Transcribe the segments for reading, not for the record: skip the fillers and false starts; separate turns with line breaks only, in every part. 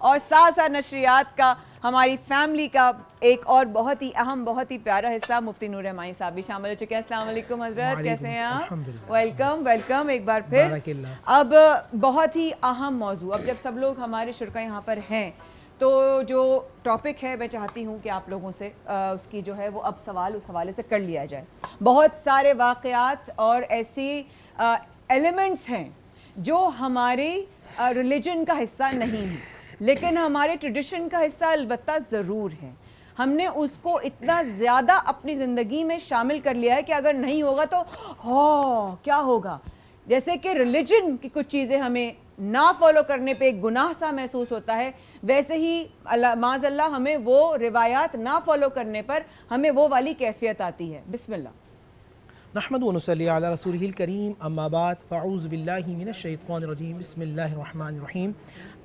اور ساتھ ساتھ نشریات کا ہماری فیملی کا ایک اور بہت ہی اہم بہت ہی پیارا حصہ مفتی نور رحمانی صاحب بھی شامل ہو چکے ہیں. السلام علیکم حضرت, کیسے ہیں آپ؟ ویلکم ایک بار پھر. اب بہت ہی اہم موضوع, اب جب سب لوگ ہمارے شرکا یہاں پر ہیں تو جو ٹاپک ہے میں چاہتی ہوں کہ آپ لوگوں سے اس کی جو ہے وہ اب سوال اس حوالے سے کر لیا جائے. بہت سارے واقعات اور ایسی ایلیمنٹس ہیں جو ہمارے ریلیجن کا حصہ نہیں ہیں لیکن ہمارے ٹریڈیشن کا حصہ البتہ ضرور ہے. ہم نے اس کو اتنا زیادہ اپنی زندگی میں شامل کر لیا ہے کہ اگر نہیں ہوگا تو کیا ہوگا. جیسے کہ ریلیجن کی کچھ چیزیں ہمیں نہ فالو کرنے پہ ایک گناہ سا محسوس ہوتا ہے, ویسے ہی معاذ اللہ ہمیں وہ روایات نہ فالو کرنے پر ہمیں وہ والی کیفیت آتی ہے. بسم اللہ.
نحمد و نصلی علی رسولہ الکریم, اما بعد فاعوذ باللہ من الشیطان الرجیم, بسم اللہ الرحمن الرحیم.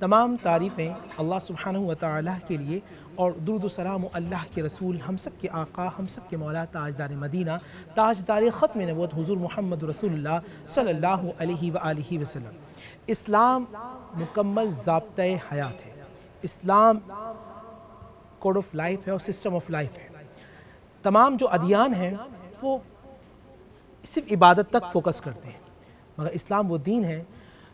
تمام تعریفیں اللہ سبحانہ و تعالیٰ کے لیے اور درود و سلام اللہ کے رسول, ہم سب کے آقا, ہم سب کے مولا, تاجدار مدینہ, تاجدار ختم نبوت حضور محمد رسول اللہ صلی اللہ علیہ وآلہ وسلم. اسلام مکمل ضابطۂ حیات ہے. اسلام کوڈ آف لائف ہے اور سسٹم آف لائف ہے. تمام جو ادیان ہیں وہ صرف عبادت تک فوکس کرتے ہیں, مگر اسلام وہ دین ہے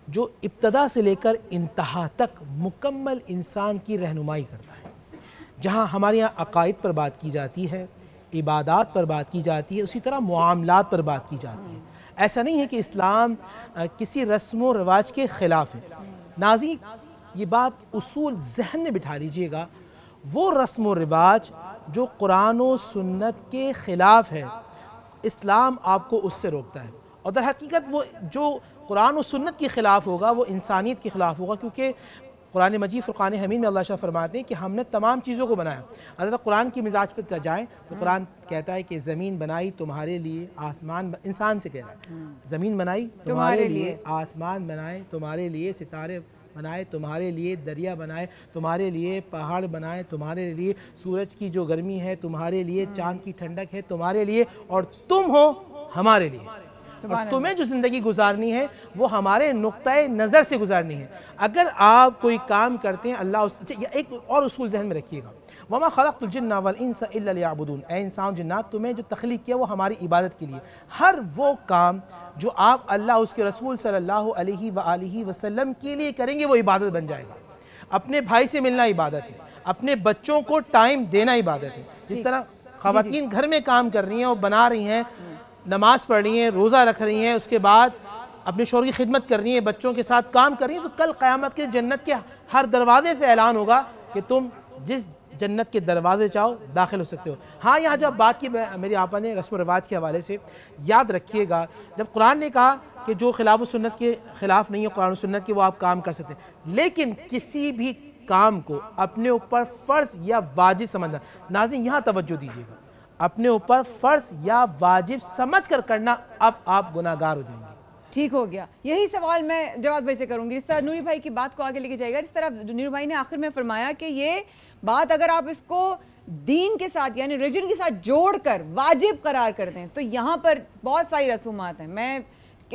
جو ابتدا سے لے کر انتہا تک مکمل انسان کی رہنمائی کرتا ہے. جہاں ہمارے یہاں عقائد پر بات کی جاتی ہے, عبادات پر بات کی جاتی ہے, اسی طرح معاملات پر بات کی جاتی ہے. ایسا نہیں ہے کہ اسلام کسی رسم و رواج کے خلاف ہے. ناظرین, یہ بات اصول ذہن میں بٹھا لیجئے گا, وہ رسم و رواج جو قرآن و سنت کے خلاف ہے اسلام آپ کو اس سے روکتا ہے. اور در حقیقت وہ جو قرآن و سنت کے خلاف ہوگا وہ انسانیت کے خلاف ہوگا, کیونکہ قرآن مجید فرقان حمید میں اللہ شاہ فرماتے ہیں کہ ہم نے تمام چیزوں کو بنایا. اگر قرآن کی مزاج پر جائیں تو قرآن کہتا ہے کہ زمین بنائی تمہارے لیے, آسمان انسان سے کہہ رہا ہے, زمین بنائی تمہارے لیے, آسمان بنائے تمہارے لیے, ستارے بنائے تمہارے لیے, دریا بنائے تمہارے لیے, پہاڑ بنائے تمہارے لیے, سورج کی جو گرمی ہے تمہارے لیے, چاند کی ٹھنڈک ہے تمہارے لیے, اور تم ہو ہمارے لیے. اور تمہیں جو زندگی گزارنی ہے وہ ہمارے نقطۂ نظر سے گزارنی ہے. اگر آپ کوئی کام کرتے ہیں اللہ ایک اور اصول ذہن میں رکھیے گا, وَمَا خَلَقْتُ الْجِنَّ وَالْإِنسَ إِلَّا لِيَعْبُدُونَ, اے انسان جنات تمہیں جو تخلیق کیا وہ ہماری عبادت کے لیے. ہر وہ کام جو آپ اللہ اس کے رسول صلی اللہ علیہ وآلہ وسلم کے لیے کریں گے وہ عبادت بن جائے گا. اپنے بھائی سے ملنا عبادت ہے, اپنے بچوں کو ٹائم دینا عبادت ہے. جس طرح خواتین گھر میں کام کر رہی ہیں اور بنا رہی ہیں, نماز پڑھ رہی ہیں, روزہ رکھ رہی ہیں, اس کے بعد اپنے شوہر کی خدمت کر رہی ہیں, بچوں کے ساتھ کام کر رہی ہیں, تو کل قیامت کے جنت کے ہر دروازے سے اعلان ہوگا کہ تم جس جنت کے دروازے چاہو داخل ہو سکتے ہو. ہاں, یہاں جب بات کی میری آپا نے رسم و رواج کے حوالے سے, یاد رکھیے گا جب قرآن نے کہا کہ جو خلاف و سنت کے خلاف نہیں ہو قرآن و سنت کے وہ آپ کام کر سکتے ہیں, لیکن کسی بھی کام کو اپنے اوپر فرض یا واجب سمجھنا. ناظرین یہاں توجہ دیجیے گا, اپنے اوپر فرض یا واجب سمجھ کر کرنا, اب آپ گناہگار ہو جائیں گے.
ٹھیک ہو گیا. یہی سوال میں جواد بھائی سے کروں گی, جس طرح نوری بھائی کی بات کو آگے لے کے جائے گا, جس طرح نوری بھائی نے آخر میں فرمایا کہ یہ بات اگر آپ اس کو دین کے ساتھ یعنی ریلیجن کے ساتھ جوڑ کر واجب قرار کر دیں تو یہاں پر بہت ساری رسومات ہیں. میں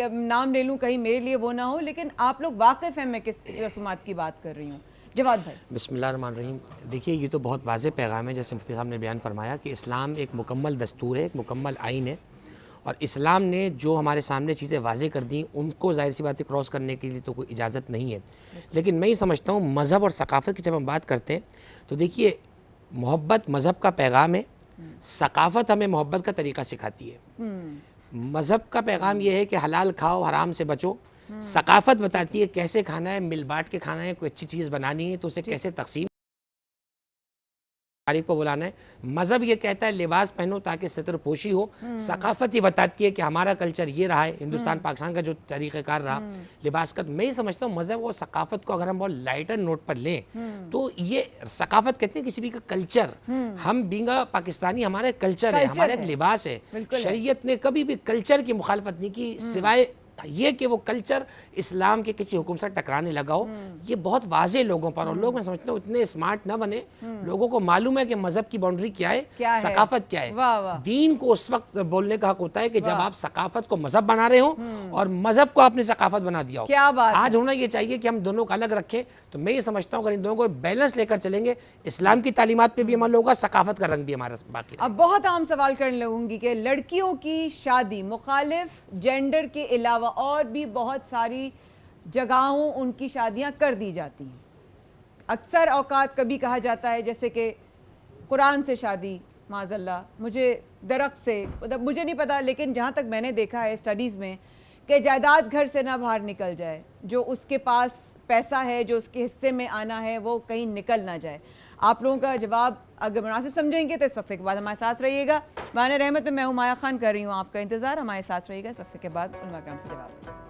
نام لے لوں کہیں میرے لیے وہ نہ ہو, لیکن آپ لوگ واقف ہیں میں کس رسومات کی بات کر رہی ہوں. جواد بھائی.
بسم اللہ الرحمن الرحیم. دیکھیے یہ تو بہت واضح پیغام ہے, جیسے مفتی صاحب نے بیان فرمایا کہ اسلام ایک مکمل دستور ہے, ایک مکمل آئین ہے, اور اسلام نے جو ہمارے سامنے چیزیں واضح کر دیں ان کو ظاہر سی باتیں کراس کرنے کے لیے تو کوئی اجازت نہیں ہے. لیکن میں یہ سمجھتا ہوں مذہب اور ثقافت کی جب ہم بات کرتے ہیں تو دیکھیے محبت مذہب کا پیغام ہے, ثقافت ہمیں محبت کا طریقہ سکھاتی ہے. مذہب کا پیغام یہ ہے کہ حلال کھاؤ حرام سے بچو, ثقافت بتاتی ہے کیسے کھانا ہے, مل بانٹ کے کھانا ہے, کوئی اچھی چیز بنانی ہے تو اسے کیسے تقسیم تاریخ کو بلانا ہے. مذہب یہ کہتا ہے لباس پہنو تاکہ ستر پوشی ہو, ثقافت یہ بتاتی ہے کہ ہمارا کلچر یہ رہا ہے, ہندوستان پاکستان کا جو طریقہ کار رہا لباس کا. میں یہ سمجھتا ہوں مذہب اور ثقافت کو اگر ہم بہت لائٹر نوٹ پر لیں تو یہ ثقافت کہتے ہیں کسی بھی کا کلچر, ہم بینگا پاکستانی ہمارا کلچر ہے, ہمارا ایک لباس ہے. شریعت نے کبھی بھی کلچر کی مخالفت نہیں کی سوائے یہ کہ وہ کلچر اسلام کے کسی حکم سے ٹکرانے لگا ہو، یہ بہت واضح لوگوں پر، اور لوگ میں سمجھتا ہوں اتنے اسمارٹ نہ بنے، لوگوں کو معلوم ہے کہ مذہب کی باؤنڈری کیا ہے، ثقافت کیا ہے۔ دین کو اس وقت بولنے کا حق ہوتا ہے کہ جب آپ ثقافت کو مذہب بنا رہے ہوں اور مذہب کو آپ نے ثقافت بنا دیا ہو۔ آج ہونا یہ چاہیے کہ ہم دونوں کو الگ رکھیں، تو میں یہ سمجھتا ہوں اگر ان دونوں کو بیلنس لے کر چلیں گے، اسلام کی تعلیمات پہ بھی عمل ہوگا، ثقافت کا رنگ بھی ہمارا باقی۔
اب بہت عام سوال کرنے لگوں گی کہ لڑکیوں کی شادی مخالف جینڈر کے علاوہ اور بھی بہت ساری جگہوں ان کی شادیاں کر دی جاتی ہیں۔ اکثر اوقات کبھی کہا جاتا ہے جیسے کہ قرآن سے شادی، معاذ اللہ، مجھے درخت سے، مجھے نہیں پتا، لیکن جہاں تک میں نے دیکھا ہے اسٹڈیز میں کہ جائیداد گھر سے نہ باہر نکل جائے، جو اس کے پاس پیسہ ہے، جو اس کے حصے میں آنا ہے، وہ کہیں نکل نہ جائے۔ آپ لوگوں کا جواب اگر مناسب سمجھیں گے تو اس وقفے کے بعد ہمارے ساتھ رہیے گا۔ بانِ رحمت میں ہوں مایا خان، کر رہی ہوں آپ کا انتظار، ہمارے ساتھ رہیے گا اس وقفے کے بعد علماء کرام سے جواب۔